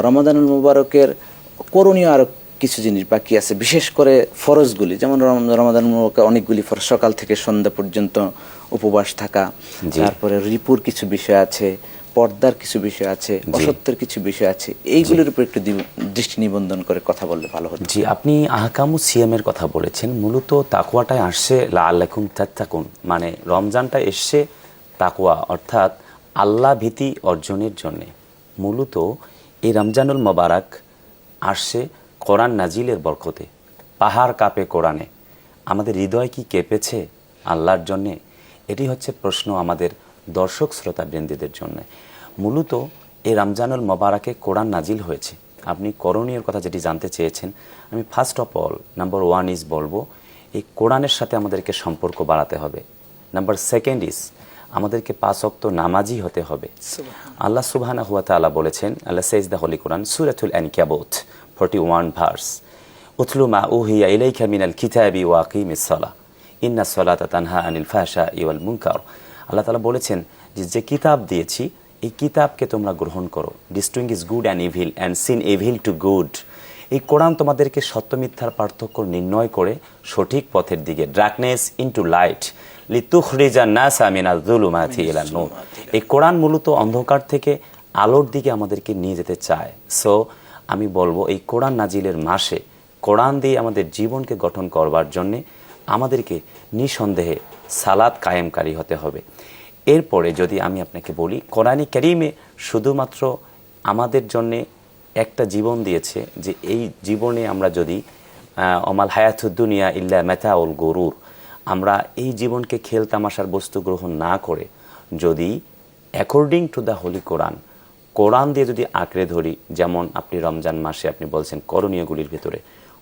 রমাদানুল মুবারকের করণীয় আরো কিছু জিনিস বাকি আছে, বিশেষ করে ফরজগুলি, যেমন রমাদানুল মুবারকে অনেকগুলি ফরজ, সকাল থেকে সন্ধ্যা পর্যন্ত উপবাস থাকা, তারপরে রিপুর কিছু বিষয় আছে, পর্দার কিছু বিষয় আছে, অসত্যের কিছু বিষয় আছে, এইগুলোর উপর একটু দৃষ্টি নিবন্ধন করে কথা বললে ভালো হতো। জি, আপনি আহকামু সিয়ামের কথা বলেছেন। মূলত তাকওয়াটাই আসছে লাআল্লাকুম তাত্তাকুন, মানে রমজানটা এসছে তাকওয়া অর্থাৎ আল্লাহ ভীতি অর্জনের জন্যে। মূলত এই রমজানুল মোবারক আসছে কোরআন নাজিলের বরকতে। পাহাড় কাঁপে কোরআনে, আমাদের হৃদয় কি কেঁপেছে আল্লাহর জন্যে? এটি হচ্ছে প্রশ্ন আমাদের দর্শক শ্রোতা বৃন্দীদের জন্য। মূলত এই রমজানুল মোবারকে কোরআন নাজিল হয়েছে। আপনি করণীয় কথা যেটি জানতে চেয়েছেন, আমি first of all number 1 is বলবো, এই কোরআনের সাথে আমাদেরকে সম্পর্ক বাড়াতে হবে। নাম্বার 2 ইজ আমাদেরকে 5 ওয়াক্ত নামাজি হতে হবে। আল্লাহ সুবহানাহু ওয়া তাআলা বলেছেন, আল্লাহ সেজ দ্য হোলি কোরআন, সূরাতুল আনকাবুত 41 ভার্স, উতলু মা উহিয়া ইলাইকা মিনাল কিতাবি ওয়া আকিমিস সালাহ ইন্নাস সালাতা তানহা আনিল ফাহশাই ওয়াল মুনকার। আল্লাহ তাআলা বলেছেন যে কিতাব দিয়েছি, এই কিতাবকে তোমরা গ্রহণ করো। Distinguish good and evil and sin evil to good. এই কোরআন তোমাদেরকে সত্য মিথ্যার পার্থক্য নির্ণয় করে সঠিক পথের দিকে, ডার্কনেস ইনটু লাইট লিতুখরিজান নাসা মিনাজ যুলুমাতি ইলান নূর। এই কোরআন মূলত অন্ধকার থেকে আলোর দিকে আমাদেরকে নিয়ে যেতে চায়। সো আমি বলবো এই কোরআন নাজিলের মাসে কোরআন দিয়ে আমাদের জীবনকে গঠন করবার জন্যে আমাদেরকে নিঃসন্দেহে সালাত কায়েমকারী হতে হবে। এরপরে যদি আমি আপনাকে বলি, কোরআনে কারীমে শুধুমাত্র আমাদের জন্যে একটা জীবন দিয়েছে, যে এই জীবনে আমরা যদি অমাল হায়াতুদ দুনিয়া ইল্লা মাতাউল গুরুর, আমরা এই জীবনকে খেল তামাশার বস্তু গ্রহণ না করে যদি অ্যাকর্ডিং টু দ্য হোলি কোরআন, কোরআন দিয়ে যদি আঁকড়ে ধরি, যেমন আপনি রমজান মাসে আপনি বলছেন করণীয়গুলির ভিতরে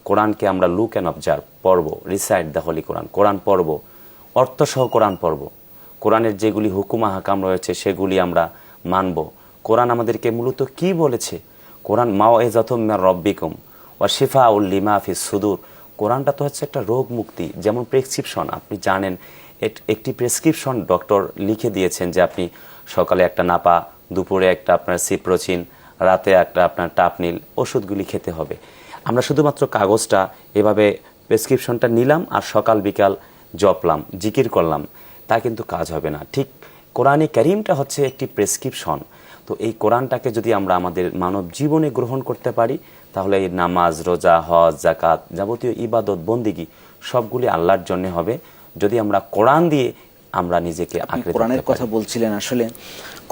কোরআনকে আমরা লুক অ্যান্ড অবজার্ভ পড়ব, রিসাইট দ্য হোলি কোরআন, কোরআন পড়ব, অর্থসহ কোরআন পড়ব, কোরআনের যেগুলি হুকুম হাকাম রয়েছে সেগুলি আমরা মানব। কোরআন আমাদেরকে মূলত কি বলেছে? কোরআন মাওয়াইযাতুম মির রাব্বিকুম ওয়া শিফাউল লিমা ফিস সুদূর। কোরআনটা তো হচ্ছে একটা রোগ মুক্তি, যেমন প্রেসক্রিপশন। আপনি জানেন একটি প্রেসক্রিপশন ডক্টর লিখে দিয়েছেন যে আপনি সকালে একটা নাপা, দুপুরে একটা আপনার সিপ্রোচিন, রাতে একটা আপনার টাপনিল, ওষুধগুলি খেতে হবে। আমরা শুধুমাত্র কাগজটা এভাবে প্রেসক্রিপশনটা নিলাম আর সকাল বিকাল জপলাম, জিকির করলাম, তা কিন্তু কাজ হবে না। ঠিক কোরআনে কারীমটা হচ্ছে একটি প্রেসক্রিপশন। তো এই কোরআনটাকে যদি আমরা আমাদের মানব জীবনে গ্রহণ করতে পারি, তাহলে এই নামাজ, রোজা, হজ, যাকাত, যাবতীয় ইবাদত বন্দিগি সবগুলি আল্লাহর জন্য হবে, যদি আমরা কোরআন দিয়ে আমরা নিজেকে আঁকড়ে কোরআনের কথা বলছিলেন। আসলে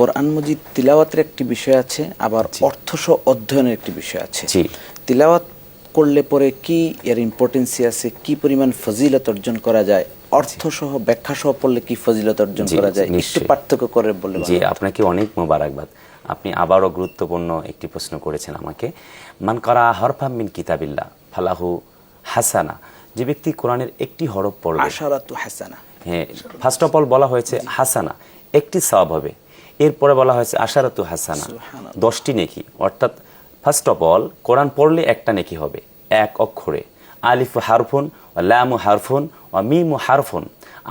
কোরআন মজিদ তিলাওয়াতের একটি বিষয় আছে, আবার অর্থসহ অধ্যয়নের একটি বিষয় আছে। তিলাওয়াত করলে পরে কি এর ইম্পর্টেন্সি আছে, কি পরিমাণ ফজিলত অর্জন করা যায়, অর্থসহ ব্যাখ্যাসহ পড়লে কি ফজিলত অর্জন করা যায়, একটু পার্থক্য করে বললে। জি, আপনাকে অনেক মোবারকবাদ। আপনি আবারও গুরুত্বপূর্ণ একটি প্রশ্ন করেছেন আমাকে। মান কারা হরফাম মিন কিতাবিল্লাহ ফালাহু হাসানা। যে ব্যক্তি কোরআনের একটি হরফ পড়বে, আশারাতু হাসানা, হ্যাঁ, ফার্স্ট অফ অল বলা হয়েছে হাসানা, একটি সওয়াব হবে। এরপরে বলা হয়েছে আশারাতু হাসানা, 10টি নেকি। অর্থাৎ ফার্স্ট অফ অল কোরআন পড়লে একটা নেকি হবে, এক অক্ষরে। আলিফ হারফুন, লামু হারফুন, মিমু হারফুন।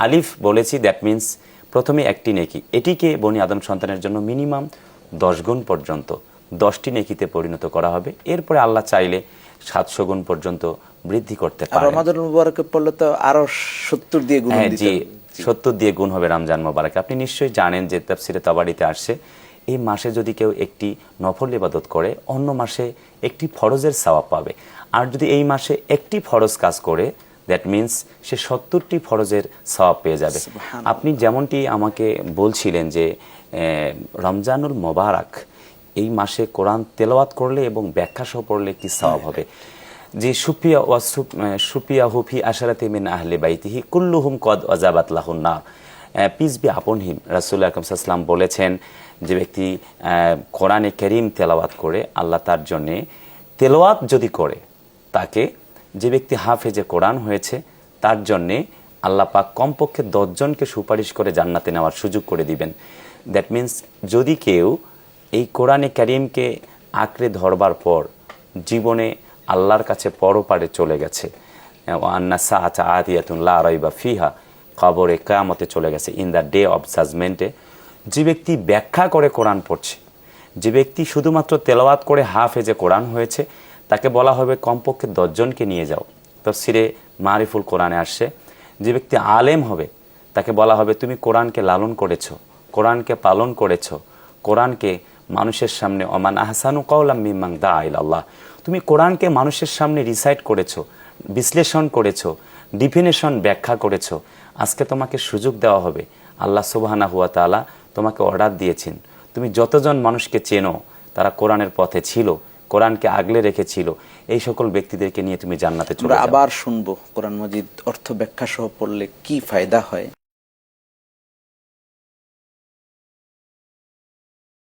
আলিফ বলেছি, দ্যাট মিন্স প্রথমে একটি নেকি। এটিকে বনি আদম সন্তানের জন্য মিনিমাম 10 গুণ পর্যন্ত 10টি নেকিতে পরিণত করা হবে। এরপরে আল্লাহ চাইলে 700 গুণ পর্যন্ত বৃদ্ধি করতে পারে। রমাদানুল মুবারকে পড়লে তো আরো 70 দিয়ে গুণ দিতে হবে। 70 দিয়ে গুণ হবে রমজান মোবারক। আপনি নিশ্চয়ই জানেন যে তাফসিরে তাবারিতে আসছে, এই মাসে যদি কেউ একটি নফল ইবাদত করে, অন্য মাসে একটি ফরজের সওয়াব পাবে। আর যদি এই মাসে একটি ফরজ কাজ করে, দ্যাট মিন্স সে 70টি ফরজের সওয়াব পেয়ে যাবে। আপনি যেমনটি আমাকে বলছিলেন যে রমজানুল মোবারক এই মাসে কোরআন তেলাওয়াত করলে এবং ব্যাখ্যা সহ পড়লে কি সওয়াব হবে। যে সুপিয়া হুফি আশারাতি মিন আহলি বাইতিহি কুল্লুহুম কদ ওয়াজাবাত লাহুন নার, পিস বি আপন হিম। রাসূল আকরাম সাল্লাল্লাহু আলাইহি ওয়াসাল্লাম বলেছেন, যে ব্যক্তি কোরআনে কারীম তেলাওয়াত করে, আল্লাহ তার জন্যে তেলাওয়াত যদি করে, তাকে, যে ব্যক্তি হাফেজে কোরআন হয়েছে, তার জন্যে আল্লাহ পাক কমপক্ষে 10 জনকে সুপারিশ করে জান্নাতে নেওয়ার সুযোগ করে দিবেন। দ্যাট মিন্স যদি কেউ এই কোরআনে কারীমকে আঁকড়ে ধরবার পর জীবনে আল্লাহর কাছে পরপারে চলে গেছে, আন্না সাআতা আতিয়াতুন লা রাইবা ফিহা, কবরে কিয়ামতে চলে গেছে, ইন দ্য ডে অফ জাজমেন্টে, যে ব্যক্তি ব্যাখ্যা করে কোরআন পড়ছে, যে ব্যক্তি শুধুমাত্র তেলাওয়াত করে হাফেজে কোরআন হয়েছে তাকে বলা হবে কমপক্ষে 10 জনকে নিয়ে যাও। তাফসিরে মারিফুল কোরআনে আসছে যে ব্যক্তি আলেম হবে তাকে বলা হবে তুমি কোরআনকে লালন করেছো, কোরআনকে পালন করেছো, কোরআনকে মানুষের সামনে ওমান আহসানু কাওলাম মিম্মান দা ইলাল্লাহ, তুমি কোরআনকে মানুষের সামনে রিসাইট করেছো, বিশ্লেষণ করেছো, ডিফিনেশন ব্যাখ্যা করেছো। আজকে তোমাকে সুযোগ দেওয়া হবে, আল্লাহ সুবহানাহু ওয়া তাআলা তোমাকে অর্ডার দিয়েছেন, তুমি যতজন মানুষকে চেনো তারা কোরআনের পথে ছিল, কোরআনকে আগলে রেখেছিল, এই সকল ব্যক্তিদেরকে নিয়ে তুমি জান্নাতে চলে আমরা যাও। আবার শুনবো কোরআন মাজিদ অর্থ ব্যাখ্যা সহ পড়লে কি ফায়দা হয়।